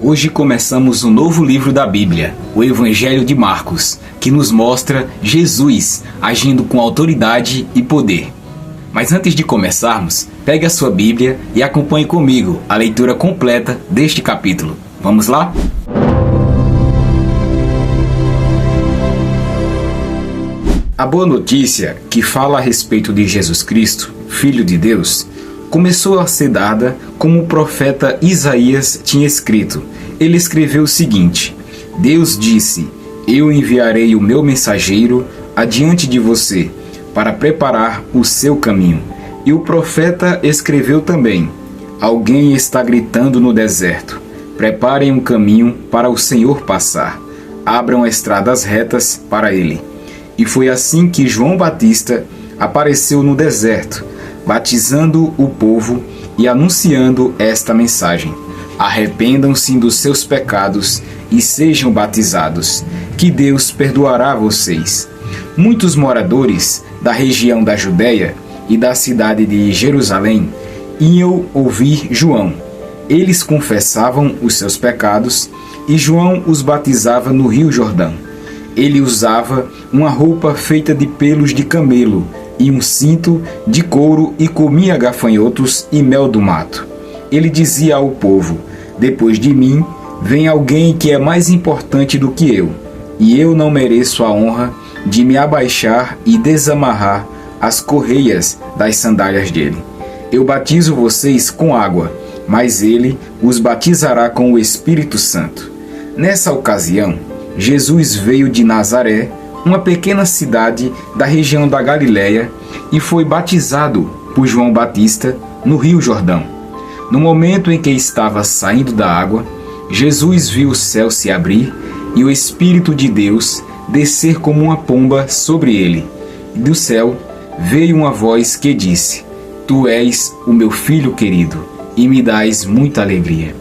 Hoje começamos um novo livro da Bíblia, o Evangelho de Marcos, que nos mostra Jesus agindo com autoridade e poder. Mas antes de começarmos, pegue a sua Bíblia e acompanhe comigo a leitura completa deste capítulo. Vamos lá? A boa notícia, que fala a respeito de Jesus Cristo, Filho de Deus, começou a ser dada como o profeta Isaías tinha escrito. Ele escreveu o seguinte: Deus disse: Eu enviarei o meu mensageiro adiante de você, para preparar o seu caminho. E o profeta escreveu também: Alguém está gritando no deserto: Preparem um caminho para o Senhor passar. Abram estradas retas para ele. E foi assim que João Batista apareceu no deserto, batizando o povo e anunciando esta mensagem: Arrependam-se dos seus pecados e sejam batizados, que Deus perdoará vocês. Muitos moradores da região da Judéia e da cidade de Jerusalém iam ouvir João. Eles confessavam os seus pecados e João os batizava no Rio Jordão. Ele usava uma roupa feita de pelos de camelo e um cinto de couro e comia gafanhotos e mel do mato. Ele dizia ao povo: Depois de mim vem alguém que é mais importante do que eu, e eu não mereço a honra de me abaixar e desamarrar as correias das sandálias dele. Eu batizo vocês com água, mas ele os batizará com o Espírito Santo. Nessa ocasião, Jesus veio de Nazaré, uma pequena cidade da região da Galiléia, e foi batizado por João Batista no Rio Jordão. No momento em que estava saindo da água, Jesus viu o céu se abrir e o Espírito de Deus descer como uma pomba sobre ele. E do céu veio uma voz que disse: Tu és o meu filho querido, e me dás muita alegria.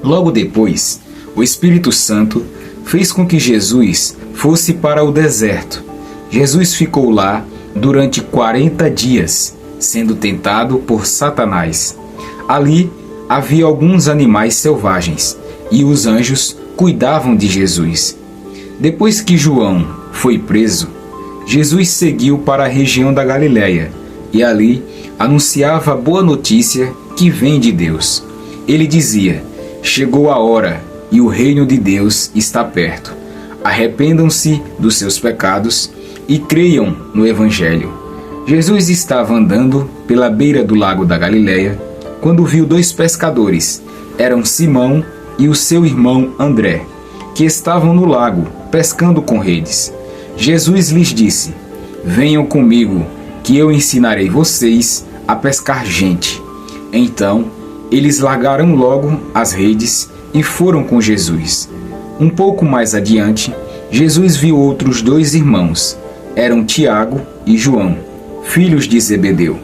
Logo depois, o Espírito Santo fez com que Jesus fosse para o deserto. Jesus ficou lá durante 40 dias, sendo tentado por Satanás. Ali havia alguns animais selvagens, e os anjos cuidavam de Jesus. Depois que João foi preso, Jesus seguiu para a região da Galiléia, e ali anunciava a boa notícia que vem de Deus. Ele dizia: Chegou a hora, e o reino de Deus está perto. Arrependam-se dos seus pecados e creiam no Evangelho. Jesus estava andando pela beira do lago da Galiléia quando viu dois pescadores. Eram Simão e o seu irmão André, que estavam no lago pescando com redes. Jesus lhes disse: Venham comigo, que eu ensinarei vocês a pescar gente. Então, eles largaram logo as redes e foram com Jesus. Um pouco mais adiante, Jesus viu outros dois irmãos. Eram Tiago e João, filhos de Zebedeu,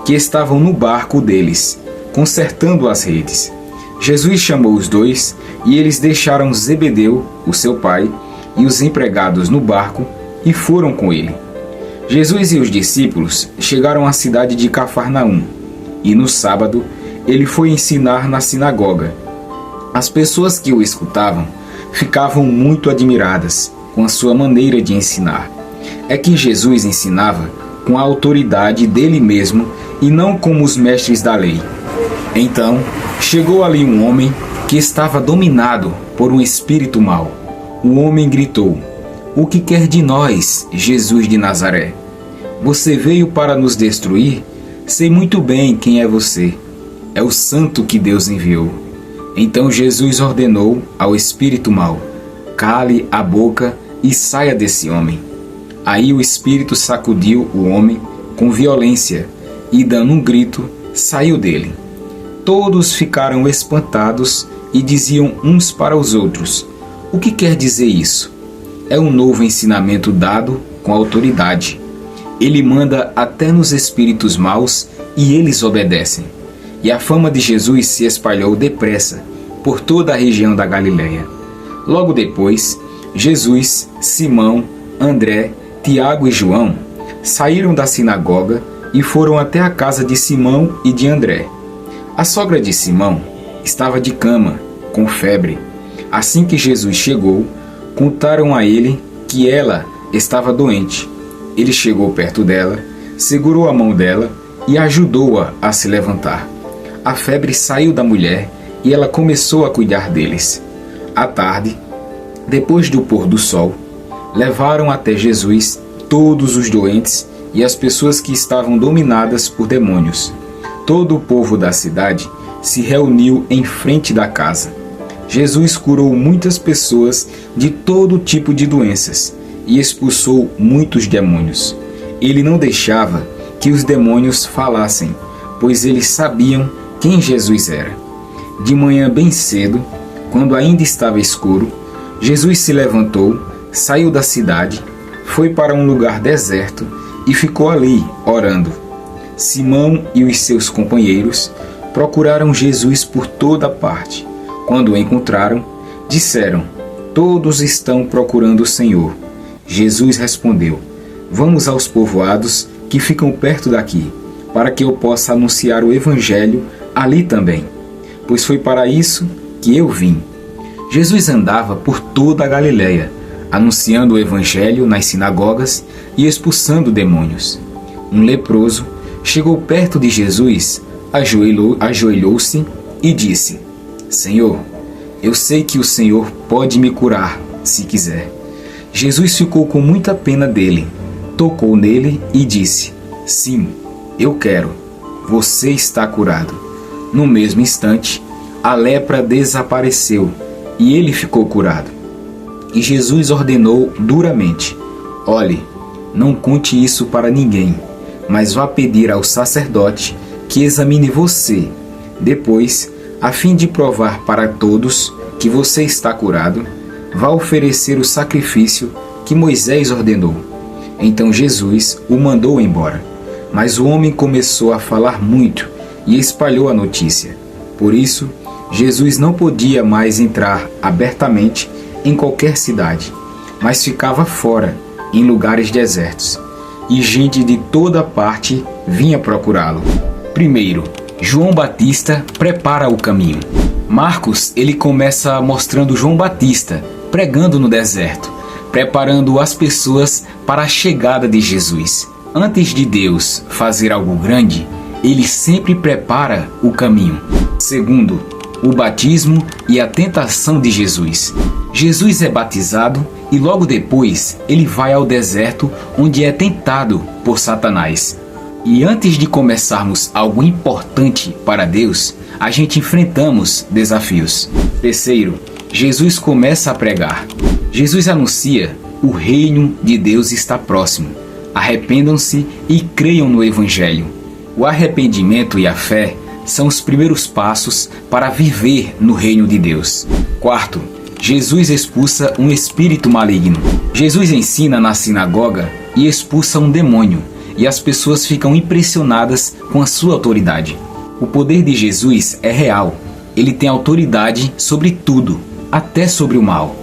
que estavam no barco deles, consertando as redes. Jesus chamou os dois e eles deixaram Zebedeu, o seu pai, e os empregados no barco e foram com ele. Jesus e os discípulos chegaram à cidade de Cafarnaum e no sábado ele foi ensinar na sinagoga. As pessoas que o escutavam ficavam muito admiradas com a sua maneira de ensinar. É que Jesus ensinava com a autoridade dele mesmo e não como os mestres da lei. Então, chegou ali um homem que estava dominado por um espírito mau. O homem gritou: O que quer de nós, Jesus de Nazaré? Você veio para nos destruir? Sei muito bem quem é você. É o santo que Deus enviou. Então Jesus ordenou ao espírito mau: Cale a boca e saia desse homem. Aí o espírito sacudiu o homem com violência e, dando um grito, saiu dele. Todos ficaram espantados e diziam uns para os outros: O que quer dizer isso? É um novo ensinamento dado com autoridade. Ele manda até nos espíritos maus e eles obedecem. E a fama de Jesus se espalhou depressa por toda a região da Galiléia. Logo depois, Jesus, Simão, André, Tiago e João saíram da sinagoga e foram até a casa de Simão e de André. A sogra de Simão estava de cama com febre. Assim que Jesus chegou, contaram a ele que ela estava doente. Ele chegou perto dela, segurou a mão dela e ajudou-a a se levantar. A febre saiu da mulher e ela começou a cuidar deles. À tarde, depois do pôr do sol, levaram até Jesus todos os doentes e as pessoas que estavam dominadas por demônios. Todo o povo da cidade se reuniu em frente da casa. Jesus curou muitas pessoas de todo tipo de doenças e expulsou muitos demônios. Ele não deixava que os demônios falassem, pois eles sabiam quem Jesus era. De manhã bem cedo, quando ainda estava escuro, Jesus se levantou, saiu da cidade, foi para um lugar deserto e ficou ali orando. Simão e os seus companheiros procuraram Jesus por toda parte. Quando o encontraram, disseram: "Todos estão procurando o Senhor." Jesus respondeu: "Vamos aos povoados que ficam perto daqui, para que eu possa anunciar o Evangelho ali também, pois foi para isso que eu vim." Jesus andava por toda a Galileia, anunciando o Evangelho nas sinagogas e expulsando demônios. Um leproso chegou perto de Jesus, ajoelhou-se e disse: "Senhor, eu sei que o Senhor pode me curar, se quiser." Jesus ficou com muita pena dele, tocou nele e disse: "Sim, eu quero. Você está curado." No mesmo instante, a lepra desapareceu e ele ficou curado. E Jesus ordenou duramente: "Olhe, não conte isso para ninguém, mas vá pedir ao sacerdote que examine você. Depois, a fim de provar para todos que você está curado, vá oferecer o sacrifício que Moisés ordenou." Então Jesus o mandou embora. Mas o homem começou a falar muito e espalhou a notícia. Por isso, Jesus não podia mais entrar abertamente em qualquer cidade, mas ficava fora, em lugares desertos. E gente de toda parte vinha procurá-lo. Primeiro, João Batista prepara o caminho. Marcos, ele começa mostrando João Batista pregando no deserto, preparando as pessoas para a chegada de Jesus. Antes de Deus fazer algo grande, ele sempre prepara o caminho. Segundo, o batismo e a tentação de Jesus. Jesus é batizado e logo depois ele vai ao deserto, onde é tentado por Satanás. E antes de começarmos algo importante para Deus, a gente enfrentamos desafios. Terceiro, Jesus começa a pregar. Jesus anuncia: "O reino de Deus está próximo. Arrependam-se e creiam no Evangelho." O arrependimento e a fé são os primeiros passos para viver no reino de Deus. Quarto, Jesus expulsa um espírito maligno. Jesus ensina na sinagoga e expulsa um demônio, e as pessoas ficam impressionadas com a sua autoridade. O poder de Jesus é real. Ele tem autoridade sobre tudo, até sobre o mal.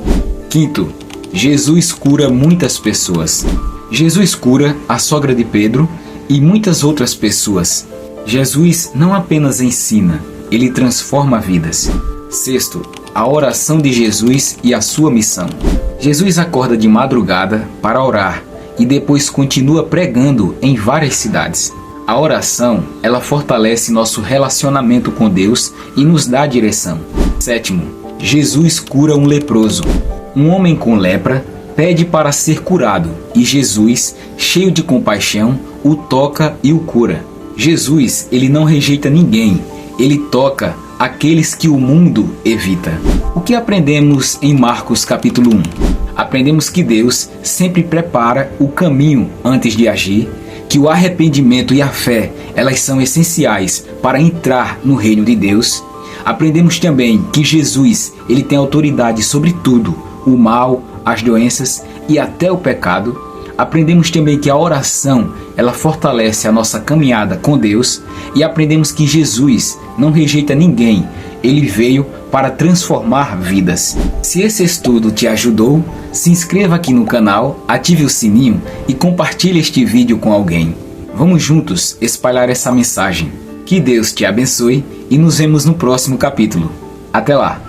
Quinto, Jesus cura muitas pessoas. Jesus cura a sogra de Pedro e muitas outras pessoas. Jesus não apenas ensina, ele transforma vidas. Sexto, a oração de Jesus e a sua missão. Jesus acorda de madrugada para orar e depois continua pregando em várias cidades. A oração, ela fortalece nosso relacionamento com Deus e nos dá direção. Sétimo, Jesus cura um leproso. Um homem com lepra pede para ser curado e Jesus, cheio de compaixão, o toca e o cura. Jesus, ele não rejeita ninguém, ele toca aqueles que o mundo evita. O que aprendemos em Marcos capítulo 1? Aprendemos que Deus sempre prepara o caminho antes de agir, que o arrependimento e a fé, elas são essenciais para entrar no reino de Deus. Aprendemos também que Jesus, ele tem autoridade sobre tudo, o mal, as doenças e até o pecado. Aprendemos também que a oração, ela fortalece a nossa caminhada com Deus, e aprendemos que Jesus não rejeita ninguém, ele veio para transformar vidas. Se esse estudo te ajudou, se inscreva aqui no canal, ative o sininho e compartilhe este vídeo com alguém. Vamos juntos espalhar essa mensagem. Que Deus te abençoe e nos vemos no próximo capítulo. Até lá!